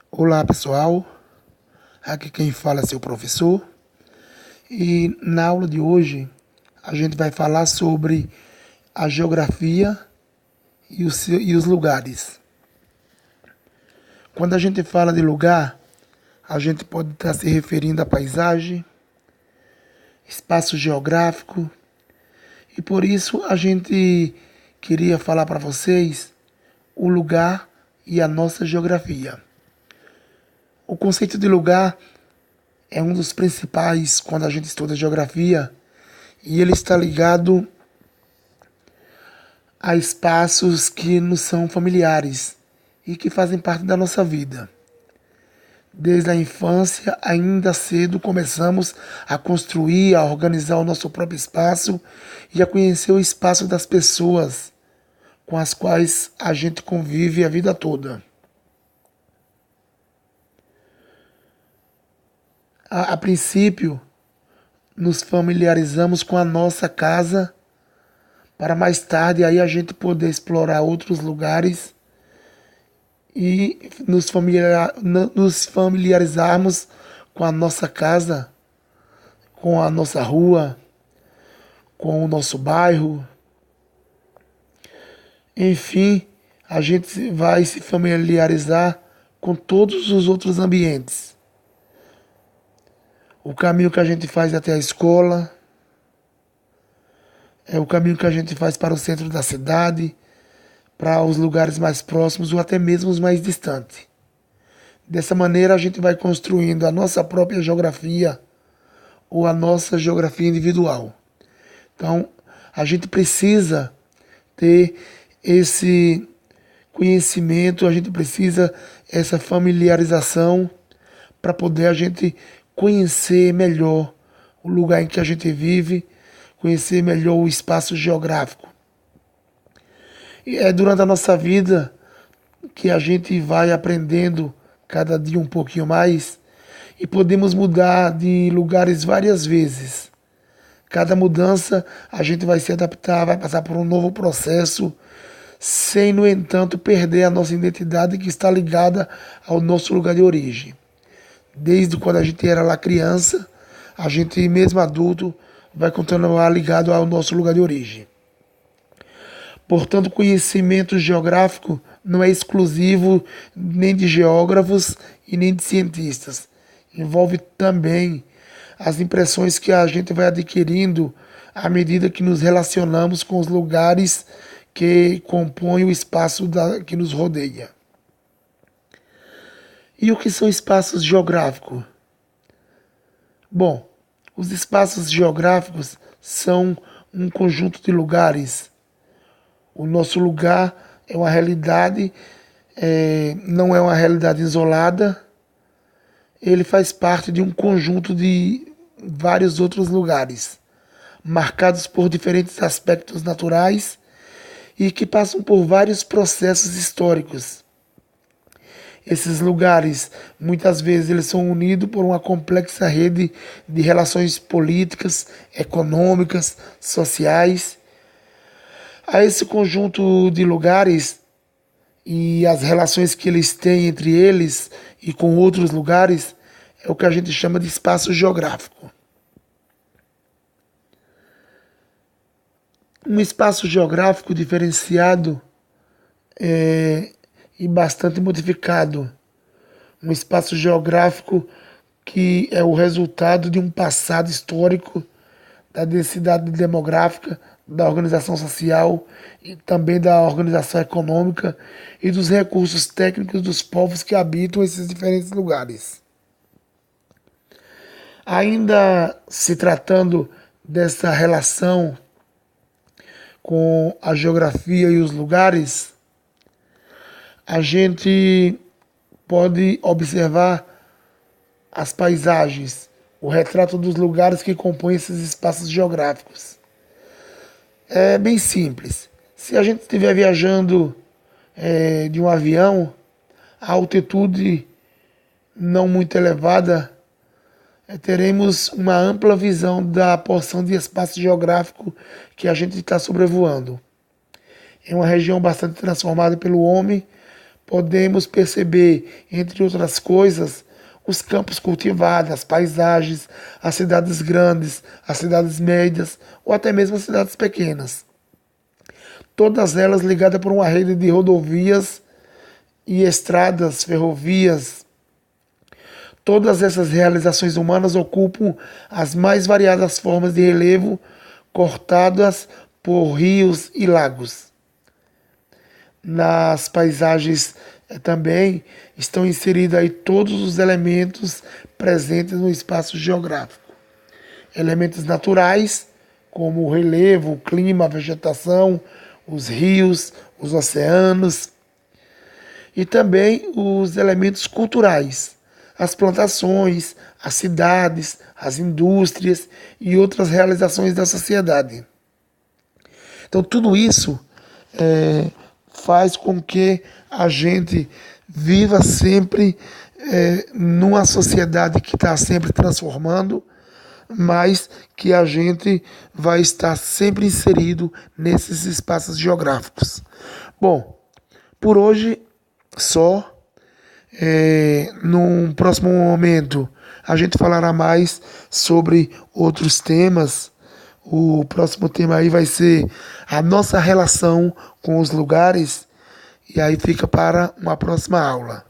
Olá pessoal, aqui quem fala é seu professor e na aula de hoje a gente vai falar sobre a geografia e os lugares. Quando a gente fala de lugar, a gente pode estar se referindo à paisagem, espaço geográfico e por isso a gente queria falar para vocês o lugar e a nossa geografia. O conceito de lugar é um dos principais quando a gente estuda geografia e ele está ligado a espaços que nos são familiares e que fazem parte da nossa vida. Desde a infância, ainda cedo, começamos a construir, a organizar o nosso próprio espaço e a conhecer o espaço das pessoas com as quais a gente convive a vida toda. A princípio, nos familiarizamos com a nossa casa para mais tarde aí a gente poder explorar outros lugares e nos familiarizarmos com a nossa casa, com a nossa rua, com o nosso bairro. Enfim, a gente vai se familiarizar com todos os outros ambientes. O caminho que a gente faz até a escola, é o caminho que a gente faz para o centro da cidade, para os lugares mais próximos ou até mesmo os mais distantes. Dessa maneira a gente vai construindo a nossa própria geografia ou a nossa geografia individual. Então, a gente precisa ter esse conhecimento, a gente precisa essa familiarização para poder a gente conhecer melhor o lugar em que a gente vive, conhecer melhor o espaço geográfico. E é durante a nossa vida que a gente vai aprendendo cada dia um pouquinho mais e podemos mudar de lugares várias vezes. Cada mudança a gente vai se adaptar, vai passar por um novo processo, sem, no entanto, perder a nossa identidade que está ligada ao nosso lugar de origem. Desde quando a gente era lá criança, a gente mesmo adulto vai continuar ligado ao nosso lugar de origem. Portanto, conhecimento geográfico não é exclusivo nem de geógrafos e nem de cientistas. Envolve também as impressões que a gente vai adquirindo à medida que nos relacionamos com os lugares que compõem o espaço que nos rodeia. E o que são espaços geográficos? Bom, os espaços geográficos são um conjunto de lugares. O nosso lugar é uma realidade, não é uma realidade isolada. Ele faz parte de um conjunto de vários outros lugares, marcados por diferentes aspectos naturais e que passam por vários processos históricos. Esses lugares, muitas vezes, eles são unidos por uma complexa rede de relações políticas, econômicas, sociais. A esse conjunto de lugares e as relações que eles têm entre eles e com outros lugares é o que a gente chama de espaço geográfico. Um espaço geográfico diferenciado e bastante modificado. Um espaço geográfico que é o resultado de um passado histórico, da densidade demográfica, da organização social e também da organização econômica e dos recursos técnicos dos povos que habitam esses diferentes lugares. Ainda se tratando dessa relação com a geografia e os lugares, a gente pode observar as paisagens, o retrato dos lugares que compõem esses espaços geográficos. É bem simples. Se a gente estiver viajando de um avião, a altitude não muito elevada, teremos uma ampla visão da porção de espaço geográfico que a gente está sobrevoando. É uma região bastante transformada pelo homem, podemos perceber, entre outras coisas, os campos cultivados, as paisagens, as cidades grandes, as cidades médias ou até mesmo as cidades pequenas. Todas elas ligadas por uma rede de rodovias e estradas, ferrovias. Todas essas realizações humanas ocupam as mais variadas formas de relevo cortadas por rios e lagos. Nas paisagens também estão inseridos aí todos os elementos presentes no espaço geográfico. Elementos naturais, como o relevo, o clima, a vegetação, os rios, os oceanos, e também os elementos culturais, as plantações, as cidades, as indústrias e outras realizações da sociedade. Então, tudo isso faz com que a gente viva sempre numa sociedade que está sempre transformando, mas que a gente vai estar sempre inserido nesses espaços geográficos. Bom, por hoje só. Num próximo momento a gente falará mais sobre outros temas. O próximo tema aí vai ser a nossa relação com os lugares, e aí fica para uma próxima aula.